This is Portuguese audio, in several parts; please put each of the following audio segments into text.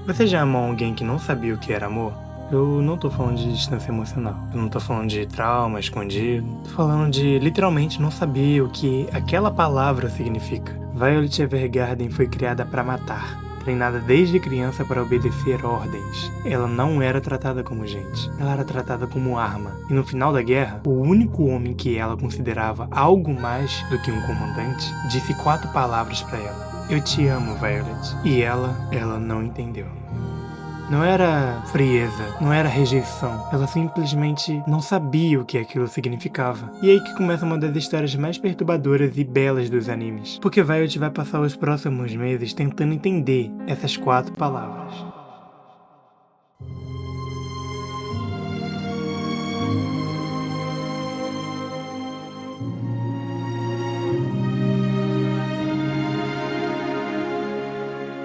Você já amou alguém que não sabia o que era amor? Eu não tô falando de distância emocional. Eu não tô falando de trauma escondido. Tô falando de literalmente não saber o que aquela palavra significa. Violet Evergarden foi criada para matar. Treinada desde criança para obedecer ordens. Ela não era tratada como gente. Ela era tratada como arma. E no final da guerra, o único homem que ela considerava algo mais do que um comandante, disse 4 palavras para ela. Eu te amo, Violet. E ela não entendeu. Não era frieza, não era rejeição. Ela simplesmente não sabia o que aquilo significava. E aí que começa uma das histórias mais perturbadoras e belas dos animes. Porque Violet vai passar os próximos meses tentando entender essas 4 palavras.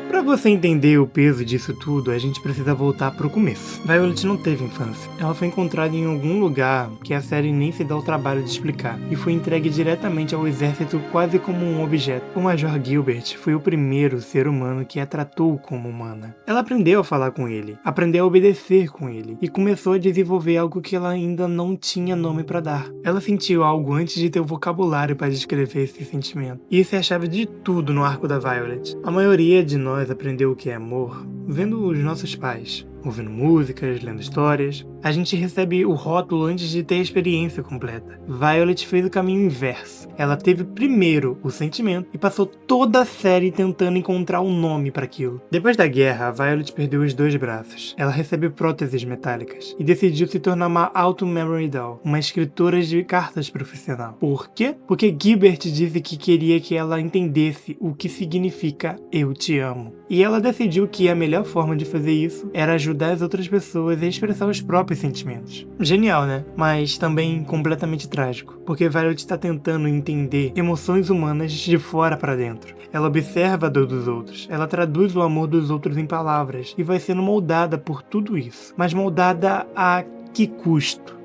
Pra você entender o peso disso tudo, a gente precisa voltar pro começo. Violet não teve infância. Ela foi encontrada em algum lugar que a série nem se dá o trabalho de explicar, e foi entregue diretamente ao exército quase como um objeto. O Major Gilbert foi o primeiro ser humano que a tratou como humana. Ela aprendeu a falar com ele, aprendeu a obedecer com ele, e começou a desenvolver algo que ela ainda não tinha nome pra dar. Ela sentiu algo antes de ter o vocabulário para descrever esse sentimento. E isso é a chave de tudo no arco da Violet. A maioria de nós aprendeu o que é amor vendo os nossos pais, ouvindo músicas, lendo histórias. A gente recebe o rótulo antes de ter a experiência completa. Violet fez o caminho inverso. Ela teve primeiro o sentimento e passou toda a série tentando encontrar um nome para aquilo. Depois da guerra, a Violet perdeu os 2 braços. Ela recebe próteses metálicas e decidiu se tornar uma Auto-Memory Doll, uma escritora de cartas profissional. Por quê? Porque Gilbert disse que queria que ela entendesse o que significa eu te amo. E ela decidiu que a melhor forma de fazer isso era ajudar as outras pessoas a expressar os próprios sentimentos. Genial, né? Mas também completamente trágico, porque Violet está tentando entender emoções humanas de fora para dentro. Ela observa a dor dos outros, ela traduz o amor dos outros em palavras e vai sendo moldada por tudo isso. Mas moldada a que custo?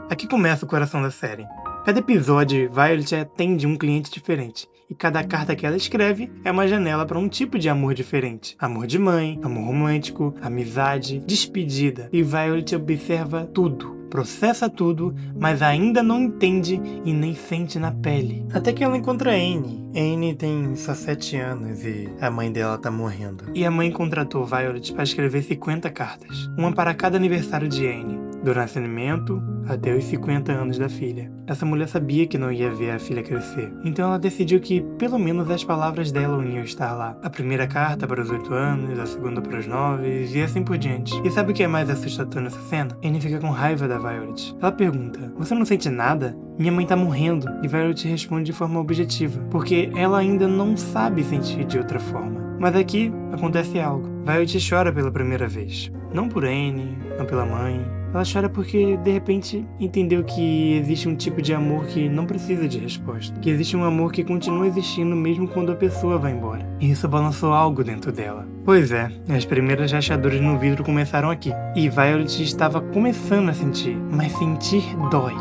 Aqui começa o coração da série. Cada episódio, Violet atende um cliente diferente, e cada carta que ela escreve é uma janela para um tipo de amor diferente. Amor de mãe, amor romântico, amizade, despedida. E Violet observa tudo, processa tudo, mas ainda não entende e nem sente na pele. Até que ela encontra Anne. Anne tem só 7 anos e a mãe dela tá morrendo. E a mãe contratou Violet para escrever 50 cartas, uma para cada aniversário de Anne, do nascimento até os 50 anos da filha. Essa mulher sabia que não ia ver a filha crescer, então ela decidiu que pelo menos as palavras dela iam estar lá. A primeira carta para os 8 anos, a segunda para os 9 e assim por diante. E sabe o que é mais assustador nessa cena? Anne fica com raiva da Violet. Ela pergunta: você não sente nada? Minha mãe tá morrendo. E Violet responde de forma objetiva, porque ela ainda não sabe sentir de outra forma. Mas aqui acontece algo. Violet chora pela primeira vez. Não por Anne, não pela mãe. Ela chora porque, de repente, entendeu que existe um tipo de amor que não precisa de resposta. Que existe um amor que continua existindo mesmo quando a pessoa vai embora. E isso balançou algo dentro dela. Pois é, as primeiras rachaduras no vidro começaram aqui. E Violet estava começando a sentir, mas sentir dói.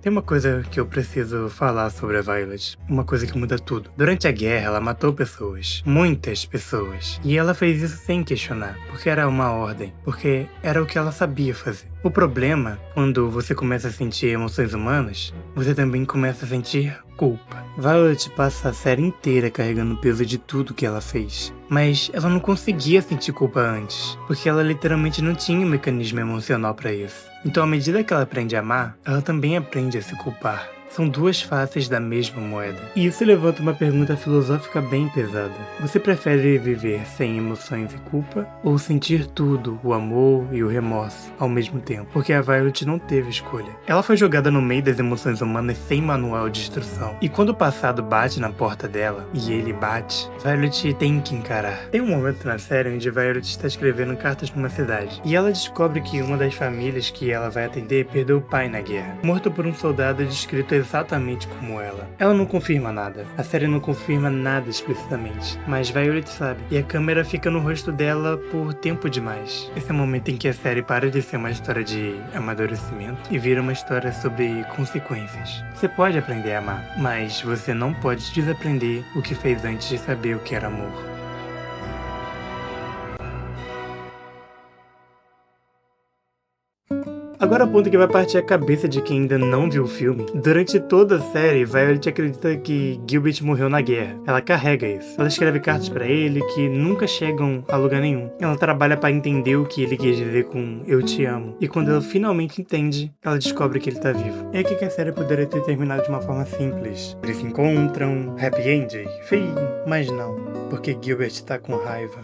Tem uma coisa que eu preciso falar sobre a Violet, uma coisa que muda tudo. Durante a guerra, ela matou pessoas, muitas pessoas, e ela fez isso sem questionar, porque era uma ordem, porque era o que ela sabia fazer. O problema, quando você começa a sentir emoções humanas, você também começa a sentir culpa. Violet passa a série inteira carregando o peso de tudo que ela fez, mas ela não conseguia sentir culpa antes, porque ela literalmente não tinha um mecanismo emocional para isso. Então, à medida que ela aprende a amar, ela também aprende a se culpar. São 2 faces da mesma moeda. E isso levanta uma pergunta filosófica bem pesada. Você prefere viver sem emoções e culpa? Ou sentir tudo, o amor e o remorso, ao mesmo tempo? Porque a Violet não teve escolha. Ela foi jogada no meio das emoções humanas sem manual de instrução. E quando o passado bate na porta dela, e ele bate, Violet tem que encarar. Tem um momento na série onde Violet está escrevendo cartas numa cidade. E ela descobre que uma das famílias que ela vai atender perdeu o pai na guerra, morto por um soldado descrito exatamente como ela. Ela não confirma nada. A série não confirma nada explicitamente, mas Violet sabe. E a câmera fica no rosto dela por tempo demais. Esse é o momento em que a série para de ser uma história de amadurecimento e vira uma história sobre consequências. Você pode aprender a amar, mas você não pode desaprender o que fez antes de saber o que era amor. Agora o ponto que vai partir a cabeça de quem ainda não viu o filme. Durante toda a série, Violet acredita que Gilbert morreu na guerra. Ela carrega isso. Ela escreve cartas pra ele que nunca chegam a lugar nenhum. Ela trabalha pra entender o que ele quis dizer com "eu te amo". E quando ela finalmente entende, ela descobre que ele tá vivo. É aqui que a série poderia ter terminado de uma forma simples. Eles se encontram, happy end, fim. Mas não, porque Gilbert tá com raiva.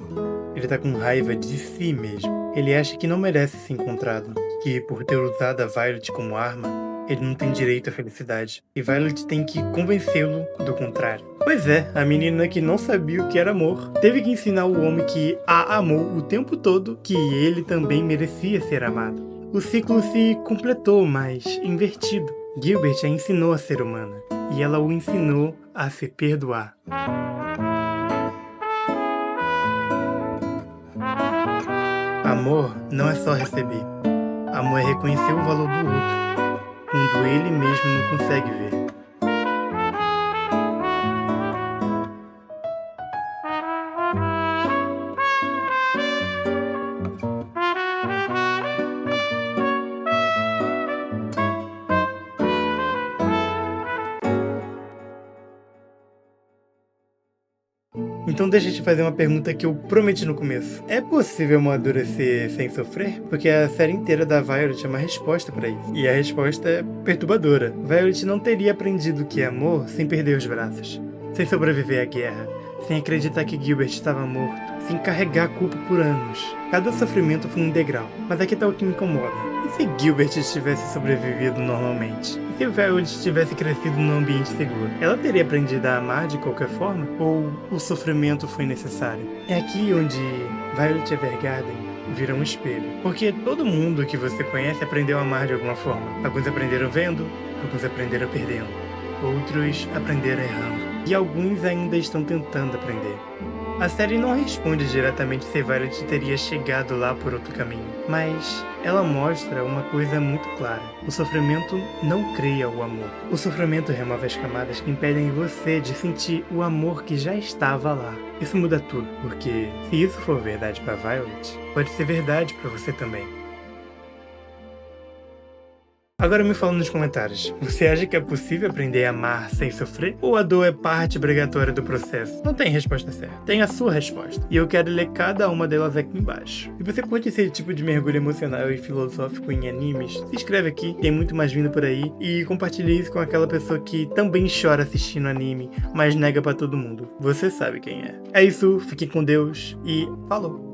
Ele tá com raiva de si mesmo. Ele acha que não merece ser encontrado, que por ter usado a Violet como arma, ele não tem direito à felicidade. E Violet tem que convencê-lo do contrário. Pois é, a menina que não sabia o que era amor, teve que ensinar o homem que a amou o tempo todo que ele também merecia ser amado. O ciclo se completou, mas invertido. Gilbert a ensinou a ser humana, e ela o ensinou a se perdoar. Amor não é só receber. Amor é reconhecer o valor do outro, quando ele mesmo não consegue ver. Então deixa eu te fazer uma pergunta que eu prometi no começo. É possível amadurecer sem sofrer? Porque a série inteira da Violet é uma resposta pra isso. E a resposta é perturbadora. Violet não teria aprendido o que é amor sem perder os braços, sem sobreviver à guerra, sem acreditar que Gilbert estava morto, sem carregar a culpa por anos. Cada sofrimento foi um degrau. Mas aqui tá o que me incomoda. E se Gilbert tivesse sobrevivido normalmente? E se Violet tivesse crescido num ambiente seguro? Ela teria aprendido a amar de qualquer forma? Ou o sofrimento foi necessário? É aqui onde Violet Evergarden vira um espelho. Porque todo mundo que você conhece aprendeu a amar de alguma forma. Alguns aprenderam vendo, alguns aprenderam perdendo. Outros aprenderam errando. E alguns ainda estão tentando aprender. A série não responde diretamente se Violet teria chegado lá por outro caminho, mas ela mostra uma coisa muito clara. O sofrimento não cria o amor. O sofrimento remove as camadas que impedem você de sentir o amor que já estava lá. Isso muda tudo, porque se isso for verdade para Violet, pode ser verdade para você também. Agora me fala nos comentários, você acha que é possível aprender a amar sem sofrer? Ou a dor é parte obrigatória do processo? Não tem resposta certa, tem a sua resposta. E eu quero ler cada uma delas aqui embaixo. E você curte esse tipo de mergulho emocional e filosófico em animes? Se inscreve aqui, tem muito mais vindo por aí. E compartilhe isso com aquela pessoa que também chora assistindo anime, mas nega pra todo mundo. Você sabe quem é. É isso, fiquem com Deus e falou!